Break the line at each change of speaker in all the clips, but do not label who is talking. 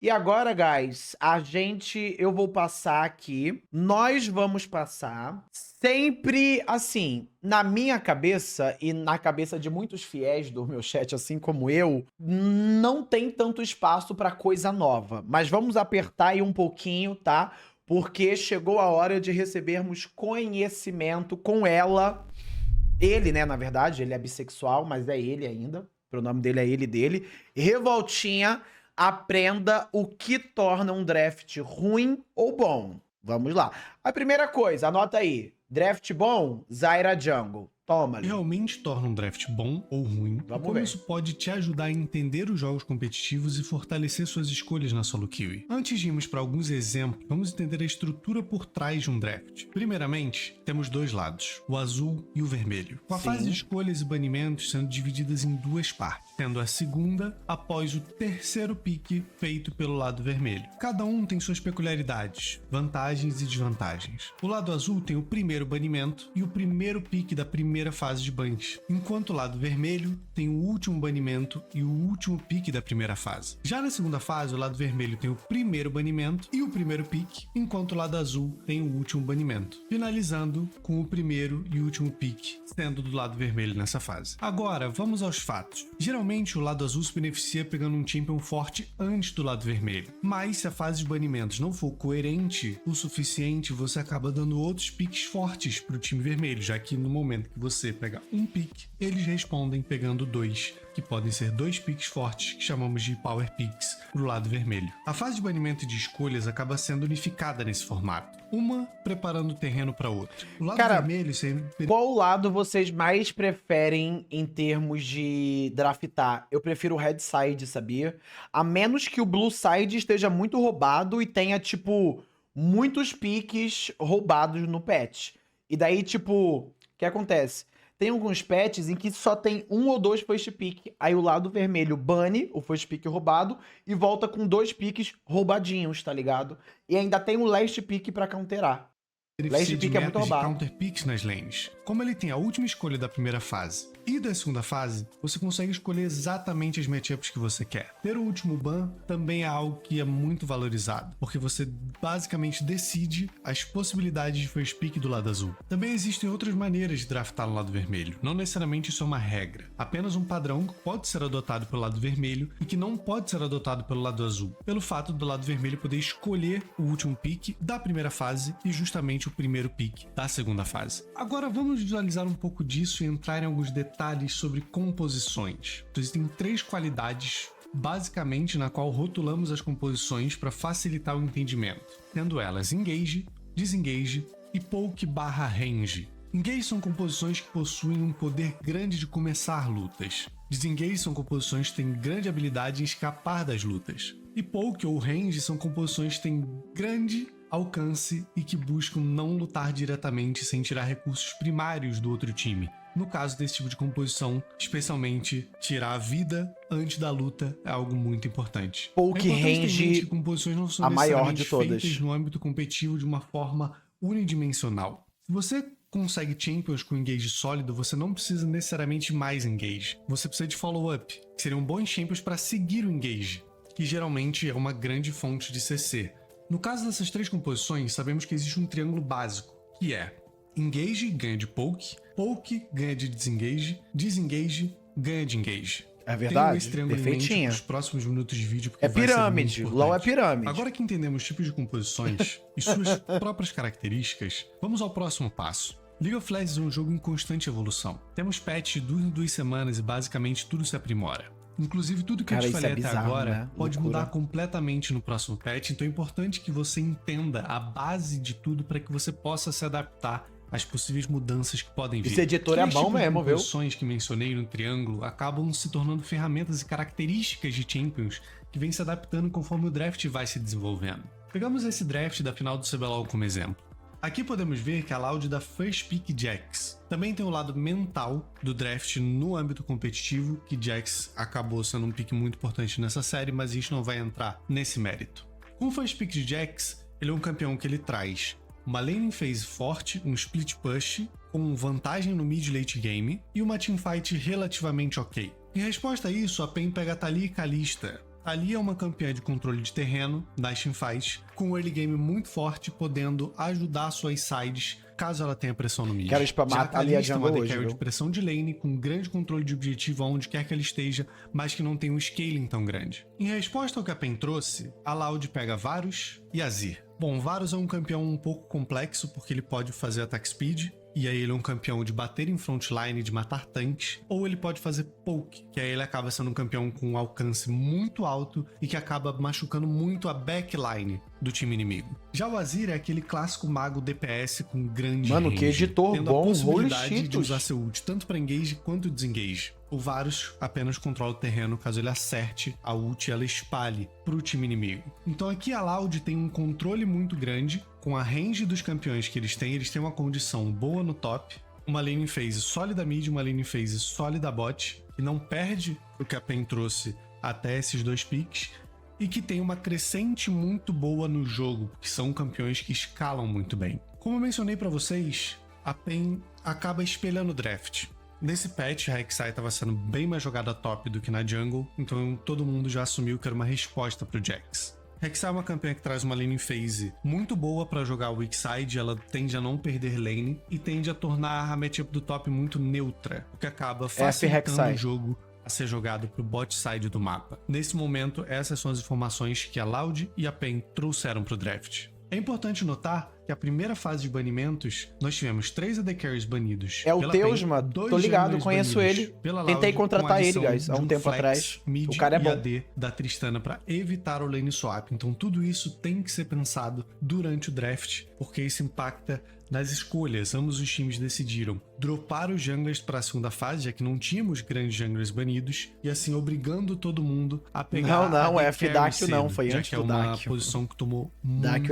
E agora, guys, eu vou passar aqui, nós vamos passar sempre assim, na minha cabeça e na cabeça de muitos fiéis do meu chat, assim como eu, não tem tanto espaço pra coisa nova, mas vamos apertar aí um pouquinho, tá? Porque chegou a hora de recebermos conhecimento com ela. Ele, né, na verdade, ele é bissexual, mas é ele ainda. O pronome dele é ele dele. Revoltinha, aprenda o que torna um draft ruim ou bom. Vamos lá. A primeira coisa, anota aí. Draft bom, Zyra Jungle. Toma-lhe.
Realmente torna um draft bom ou ruim, e
Vamos
como
ver.
isso pode te ajudar a entender os jogos competitivos e fortalecer suas escolhas na solo queue. Antes de irmos para alguns exemplos, vamos entender a estrutura por trás de um draft. Primeiramente, temos dois lados, o azul e o vermelho, com a
Sim.
fase de escolhas e banimentos sendo divididas em duas partes, tendo a segunda após o terceiro pique feito pelo lado vermelho. Cada um tem suas peculiaridades, vantagens e desvantagens. O lado azul tem o primeiro banimento e o primeiro pique da primeira fase de bans, enquanto o lado vermelho tem o último banimento e o último pique da primeira fase. Já na segunda fase, o lado vermelho tem o primeiro banimento e o primeiro pique, enquanto o lado azul tem o último banimento, finalizando com o primeiro e último pique sendo do lado vermelho nessa fase. Agora, vamos aos fatos. Geralmente, o lado azul se beneficia pegando um champion forte antes do lado vermelho, mas se a fase de banimentos não for coerente o suficiente, você acaba dando outros piques fortes para o time vermelho, já que no momento que você pega um pique, eles respondem pegando dois, que podem ser dois piques fortes que chamamos de power picks pro lado vermelho. A fase de banimento e de escolhas acaba sendo unificada nesse formato, uma preparando o terreno para outra. O lado vermelho sempre...
Qual lado vocês mais preferem em termos de draftar? Eu prefiro o red side, sabia? A menos que o blue side esteja muito roubado e tenha, tipo, muitos piques roubados no patch. E daí, tipo, o que acontece? Tem alguns patches em que só tem um ou dois first pick. Aí o lado vermelho bane o first pick roubado e volta com dois piques roubadinhos, tá ligado? E ainda tem um last pick pra counterar.
beneficia de
Pick é muito
metas de
roubado.
counter picks nas lanes. Como ele tem a última escolha da primeira fase e da segunda fase, você consegue escolher exatamente as matchups que você quer. Ter o último ban também é algo que é muito valorizado, porque você basicamente decide as possibilidades de first pick do lado azul. Também existem outras maneiras de draftar no lado vermelho, não necessariamente isso é uma regra, apenas um padrão que pode ser adotado pelo lado vermelho e que não pode ser adotado pelo lado azul, pelo fato do lado vermelho poder escolher o último pick da primeira fase e justamente o primeiro pick da segunda fase. Agora vamos visualizar um pouco disso e entrar em alguns detalhes sobre composições. Existem três qualidades basicamente na qual rotulamos as composições para facilitar o entendimento, tendo elas engage, disengage e poke/range. Engage são composições que possuem um poder grande de começar lutas. Disengage são composições que têm grande habilidade em escapar das lutas. E poke ou range são composições que têm grande alcance e que buscam não lutar diretamente sem tirar recursos primários do outro time. No caso desse tipo de composição, especialmente tirar a vida antes da luta é algo muito importante.
Poke range,
composições não são
a maior de
necessariamente
todas.
feitas no âmbito competitivo de uma forma unidimensional. Se você consegue champions com engage sólido, você não precisa necessariamente mais engage. Você precisa de follow-up, que seriam bons champions para seguir o engage, que geralmente é uma grande fonte de CC. No caso dessas três composições, sabemos que existe um triângulo básico, que é engage ganha de poke, poke ganha de disengage, disengage ganha de engage.
É verdade,
Tenho esse triângulo em mente
perfeitinho.
nos próximos minutos de vídeo, porque
É
vai ser
pirâmide,
muito
LoL é
importante.
pirâmide.
Agora que entendemos os tipos de composições e suas próprias características, vamos ao próximo passo. League of Legends é um jogo em constante evolução. Temos patches de 2 em 2 semanas e basicamente tudo se aprimora. Inclusive, tudo que eu te
Isso
falei
é
até
bizarro,
agora
né?
pode
Loucura.
mudar completamente no próximo patch, então é importante que você entenda a base de tudo para que você possa se adaptar às possíveis mudanças que podem vir.
Esse editor é bom mesmo, viu?
As composições que mencionei no triângulo acabam se tornando ferramentas e características de champions que vêm se adaptando conforme o draft vai se desenvolvendo. Pegamos esse draft da final do CBLOL como exemplo. Aqui podemos ver que a Loud dá First Pick Jax. Também tem o lado mental do draft no âmbito competitivo, que Jax acabou sendo um pick muito importante nessa série, mas a gente não vai entrar nesse mérito. Com o First Pick de Jax, ele é um campeão que ele traz uma laning phase forte, um split push, com vantagem no mid late game e uma teamfight relativamente ok. Em resposta a isso, a PEN pega Taliyah e Kalista, Ali é uma campeã de controle de terreno, das teamfights, com um early game muito forte, podendo ajudar suas sides caso ela tenha pressão no mid.
Quero spamar ali a jungle
AD
hoje,
carry
viu?
de pressão de lane, com grande controle de objetivo aonde quer que ela esteja, mas que não tem um scaling tão grande. Em resposta ao que a PEN trouxe, a Loud pega Varus e Azir. Bom, Varus é um campeão um pouco complexo, porque ele pode fazer attack speed, e aí ele é um campeão de bater em frontline, de matar tanques, ou ele pode fazer poke, que aí ele acaba sendo um campeão com um alcance muito alto e que acaba machucando muito a backline do time inimigo. Já o Azir é aquele clássico mago DPS com grande
Mano,
range,
que editor
tendo
bom,
a possibilidade
holy
de
cheetos.
usar seu ult tanto para engage quanto desengage. O Varus apenas controla o terreno caso ele acerte a ult e ela espalhe para o time inimigo. Então aqui a Loud tem um controle muito grande, com a range dos campeões que eles têm uma condição boa no top, uma lane phase sólida mid, uma lane phase sólida bot, que não perde o que a PEN trouxe até esses dois picks, e que tem uma crescente muito boa no jogo, que são campeões que escalam muito bem. Como eu mencionei para vocês, a PEN acaba espelhando o draft. Nesse patch, a Rek'Sai estava sendo bem mais jogada top do que na jungle, então todo mundo já assumiu que era uma resposta pro Jax. Rek'Sai é uma campeã que traz uma lane phase muito boa para jogar o weak side, ela tende a não perder lane e tende a tornar a matchup do top muito neutra, o que acaba facilitando o jogo a ser jogado pro bot side do mapa. Nesse momento, essas são as informações que a Loud e a PEN trouxeram pro draft. É importante notar que a primeira fase de banimentos, nós tivemos 3 AD Carries banidos.
É o Teusma, tô ligado, conheço ele. Tentei contratar ele, guys, há um tempo atrás. O cara é bom.
AD da Tristana para evitar o lane swap. Então tudo isso tem que ser pensado durante o draft, porque isso impacta nas escolhas. Ambos os times decidiram dropar os junglers para a segunda fase, já que não tínhamos grandes junglers banidos, e assim obrigando todo mundo a pegar
não,
a
F Dáquio não, foi antes do Dáquio.
É uma posição que tomou muito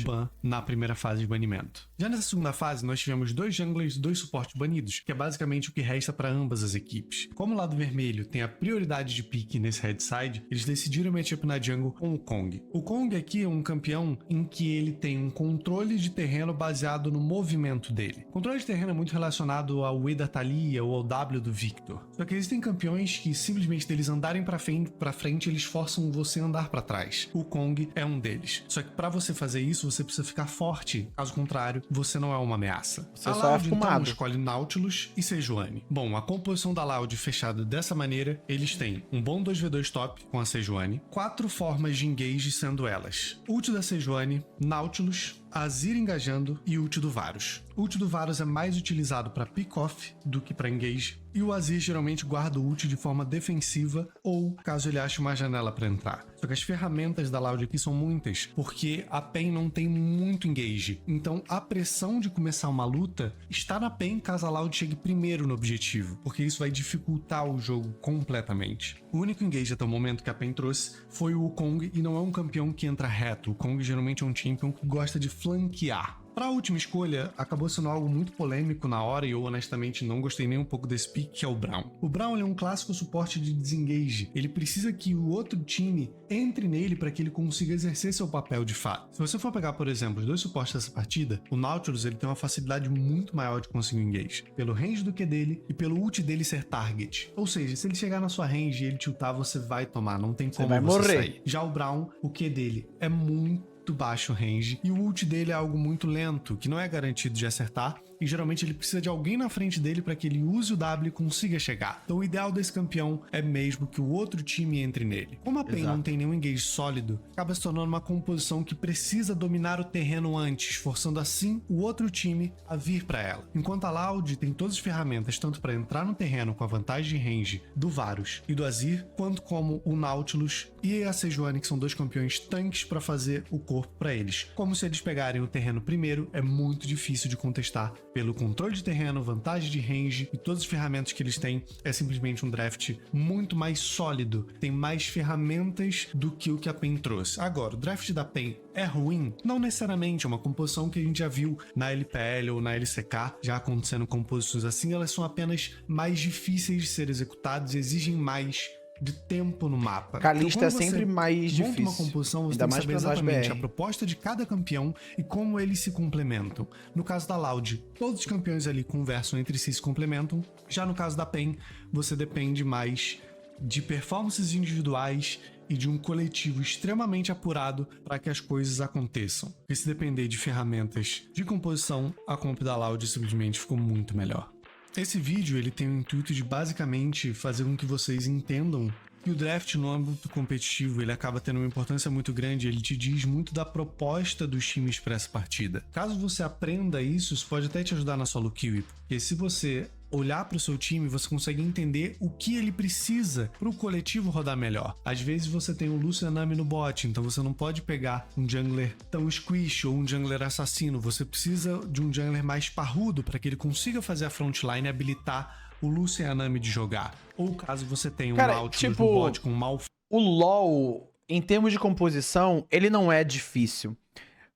ban na primeira fase de banimento. Já nessa segunda fase, nós tivemos 2 junglers e 2 suportes banidos, que é basicamente o que resta para ambas as equipes. Como o lado vermelho tem a prioridade de pique nesse red side, eles decidiram matchup na jungle com o Kong. O Kong aqui é um campeão em que ele tem um controle de terreno baseado no movimento dele. O controle de terreno é muito relacionado ao E da Thalia ou ao W do Victor. Só que existem campeões que simplesmente deles andarem pra frente, eles forçam você a andar pra trás. O Kong é um deles. Só que pra você fazer isso, você precisa ficar forte. Caso contrário, você não é uma ameaça.
Você
a
só
Loud,
é fumado.
então, escolhe Nautilus e Sejuani. Bom, a composição da Loud fechada dessa maneira, eles têm um bom 2v2 top com a Sejuani, 4 formas de engage sendo elas: ult da Sejuani, Nautilus, Azir engajando e ult do Varus. O ult do Varus é mais utilizado para pick-off do que para engage, e o Azir geralmente guarda o ult de forma defensiva ou caso ele ache uma janela para entrar. Só que as ferramentas da Loud aqui são muitas, porque a PEN não tem muito engage. Então a pressão de começar uma luta está na PEN caso a Loud chegue primeiro no objetivo, porque isso vai dificultar o jogo completamente. O único engage até o momento que a PEN trouxe foi o Wukong, e não é um campeão que entra reto. O Kong geralmente é um champion que gosta de flanquear. Para a última escolha, acabou sendo algo muito polêmico na hora e eu honestamente não gostei nem um pouco desse pick, que é o Braum. O Braum ele é um clássico suporte de desengage. Ele precisa que o outro time entre nele para que ele consiga exercer seu papel de fato. Se você for pegar, por exemplo, os 2 suportes dessa partida, o Nautilus ele tem uma facilidade muito maior de conseguir engage, pelo range do Q dele e pelo ult dele ser target. Ou seja, se ele chegar na sua range e ele tiltar, você vai tomar, não tem como
você morrer.
sair. Já o Braum, o Q dele é muito baixo range e o ult dele é algo muito lento, que não é garantido de acertar, e geralmente ele precisa de alguém na frente dele para que ele use o W e consiga chegar. Então o ideal desse campeão é mesmo que o outro time entre nele. Como a PEN não tem nenhum engage sólido, acaba se tornando uma composição que precisa dominar o terreno antes, forçando assim o outro time a vir para ela. Enquanto a Loud tem todas as ferramentas tanto para entrar no terreno com a vantagem de range do Varus e do Azir, quanto como o Nautilus e a Sejuani, que são 2 campeões tanques para fazer o corpo para eles. Como se eles pegarem o terreno primeiro, é muito difícil de contestar. Pelo controle de terreno, vantagem de range e todas as ferramentas que eles têm, é simplesmente um draft muito mais sólido. Tem mais ferramentas do que o que a PEN trouxe. Agora, o draft da PEN é ruim? Não necessariamente. É uma composição que a gente já viu na LPL ou na LCK, já acontecendo composições assim. Elas são apenas mais difíceis de ser executadas e exigem mais de tempo no mapa.
Kalista
então,
é sempre mais difícil.
Monta uma composição, você tem que saber exatamente a proposta de cada campeão e como eles se complementam. No caso da Loud, todos os campeões ali conversam entre si e se complementam. Já no caso da PEN, você depende mais de performances individuais e de um coletivo extremamente apurado para que as coisas aconteçam. E se depender de ferramentas de composição, a comp da Loud simplesmente ficou muito melhor. Esse vídeo ele tem o intuito de basicamente fazer com que vocês entendam que o draft no âmbito competitivo ele acaba tendo uma importância muito grande, ele te diz muito da proposta dos times para essa partida. Caso você aprenda isso pode até te ajudar na solo queue, porque se você olhar para o seu time, você consegue entender o que ele precisa para o coletivo rodar melhor. Às vezes você tem o Lucian Nami no bot, então você não pode pegar um jungler tão squish ou um jungler assassino, você precisa de um jungler mais parrudo para que ele consiga fazer a frontline e habilitar o Lucian Nami de jogar. Ou caso você tenha um Nautilus no bot com mal...
O LoL, em termos de composição, ele não é difícil.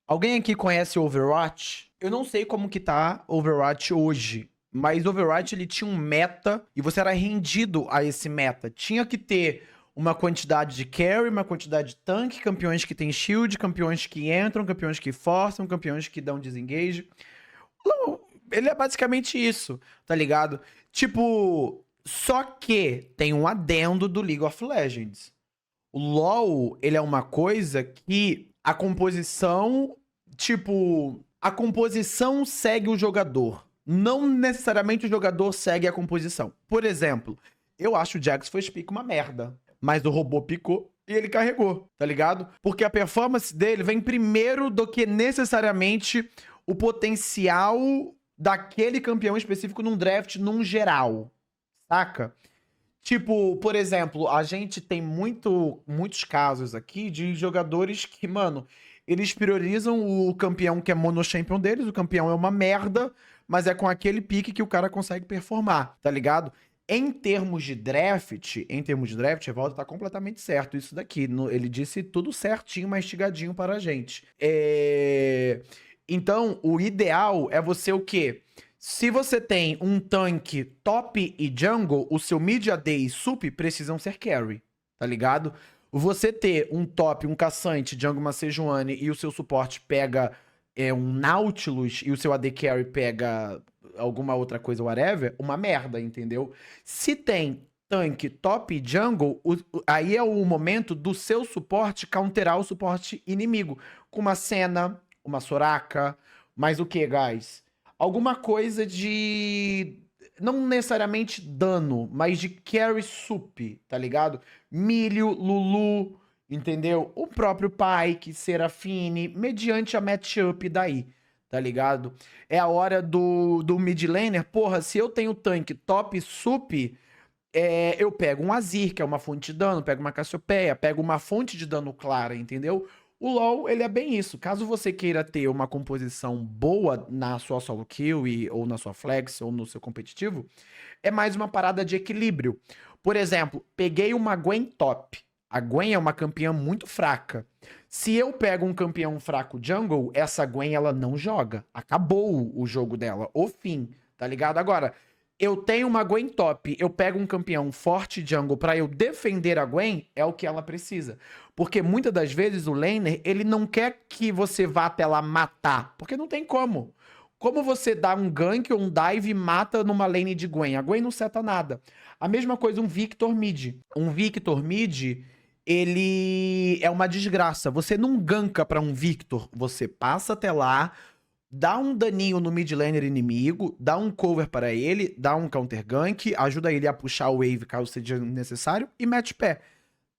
Alguém aqui conhece Overwatch? Eu não sei como que tá Overwatch hoje, mas Overwatch ele tinha um meta e você era rendido a esse meta. Tinha que ter uma quantidade de carry, uma quantidade de tanque, campeões que tem shield, campeões que entram, campeões que forçam, campeões que dão desengage. Ele é basicamente isso, tá ligado? Tipo, só que tem um adendo do League of Legends. O LoL, ele é uma coisa que a composição, tipo, a composição segue o jogador. Não necessariamente o jogador segue a composição. Por exemplo, eu acho o Jax foi pick uma merda, mas o robô picou e ele carregou, tá ligado? Porque a performance dele vem primeiro do que necessariamente o potencial daquele campeão específico num draft, num geral, saca? Tipo, por exemplo, a gente tem muitos casos aqui de jogadores que, mano, eles priorizam o campeão que é mono-champion deles, o campeão é uma merda, mas é com aquele pique que o cara consegue performar, tá ligado? Em termos de draft, Evaldo tá completamente certo isso daqui. Ele disse tudo certinho, mastigadinho para a gente. Então, o ideal é você o quê? Se você tem um tanque top e jungle, o seu mid AD e sup precisam ser carry, tá ligado? Você ter um top, um caçante, jungle uma Sejuani e o seu suporte pega um Nautilus e o seu AD carry pega alguma outra coisa, whatever, uma merda, entendeu? Se tem tanque, top e jungle, aí é o momento do seu suporte counterar o suporte inimigo. Com uma Senna, uma Soraka, mais o que, guys? Alguma coisa de... não necessariamente dano, mas de carry sup, tá ligado? Milho, Lulu, entendeu? O próprio Pyke, Serafine, mediante a matchup daí, tá ligado? É a hora do mid laner, porra, se eu tenho tanque top sup, eu pego um Azir, que é uma fonte de dano, pego uma Cassiopeia, pego uma fonte de dano clara, entendeu? O LoL, ele é bem isso. Caso você queira ter uma composição boa na sua solo kill, ou na sua flex, ou no seu competitivo, é mais uma parada de equilíbrio. Por exemplo, peguei uma Gwen top. A Gwen é uma campeã muito fraca. Se eu pego um campeão fraco jungle, essa Gwen, ela não joga. Acabou o jogo dela. O fim, tá ligado? Agora, eu tenho uma Gwen top, eu pego um campeão forte jungle pra eu defender a Gwen, é o que ela precisa. Porque muitas das vezes o laner, ele não quer que você vá até lá matar, porque não tem como. Como você dá um gank ou um dive e mata numa lane de Gwen? A Gwen não seta nada. A mesma coisa um Victor mid. Um Victor mid, ele é uma desgraça. Você não ganka pra um Victor, você passa até lá, dá um daninho no mid laner inimigo, dá um cover para ele, dá um counter gank, ajuda ele a puxar o wave caso seja necessário e mete pé.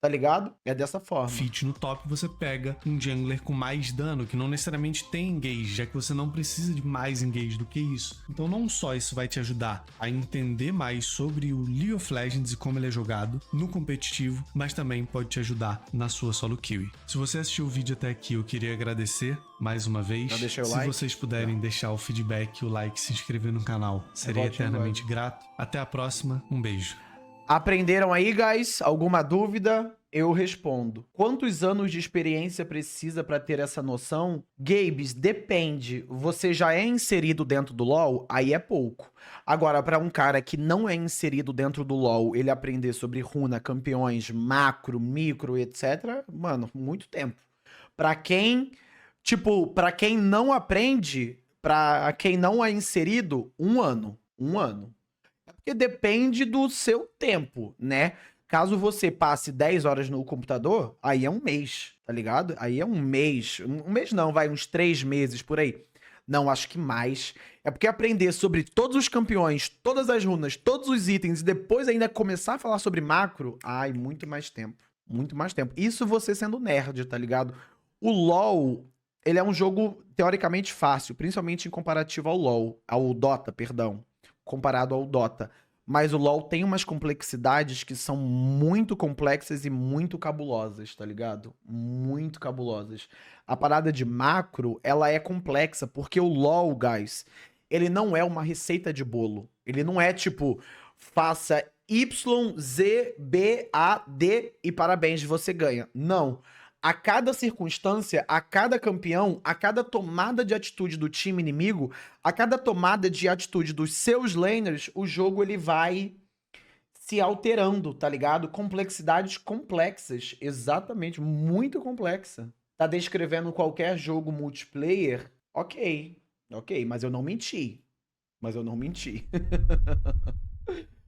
Tá ligado? É dessa forma.
Fit no top você pega um jungler com mais dano, que não necessariamente tem engage, já que você não precisa de mais engage do que isso. Então não só isso vai te ajudar a entender mais sobre o League of Legends e como ele é jogado no competitivo, mas também pode te ajudar na sua solo kill. Se você assistiu o vídeo até aqui, eu queria agradecer mais uma vez. Se vocês puderem deixar o feedback, o like, se inscrever no canal, seria eternamente grato. Até a próxima, um beijo.
Aprenderam aí, guys? Alguma dúvida? Eu respondo. Quantos anos de experiência precisa para ter essa noção? Gabes, depende. Você já é inserido dentro do LoL? Aí é pouco. Agora, para um cara que não é inserido dentro do LoL, ele aprender sobre runa, campeões, macro, micro, etc. Mano, muito tempo. Para quem, para quem não aprende, para quem não é inserido, 1 ano. 1 ano. Porque depende do seu tempo, né? Caso você passe 10 horas no computador, aí é um mês, tá ligado? Aí é um mês. Um mês não, vai uns 3 meses por aí. Não, acho que mais. É porque aprender sobre todos os campeões, todas as runas, todos os itens e depois ainda começar a falar sobre macro, ai, muito mais tempo. Muito mais tempo. Isso você sendo nerd, tá ligado? O LoL, ele é um jogo teoricamente fácil, principalmente em comparativo ao LoL, ao Dota, perdão, comparado ao Dota. Mas o LoL tem umas complexidades que são muito complexas e muito cabulosas, tá ligado? Muito cabulosas. A parada de macro, ela é complexa, porque o LoL, guys, ele não é uma receita de bolo. Ele não é tipo, faça Y, Z, B, A, D e parabéns, você ganha. Não. A cada circunstância, a cada campeão, a cada tomada de atitude do time inimigo, a cada tomada de atitude dos seus laners, o jogo ele vai se alterando, tá ligado? Complexidades complexas, exatamente, muito complexa. Tá descrevendo qualquer jogo multiplayer? Ok, ok, mas eu não menti. Mas eu não menti.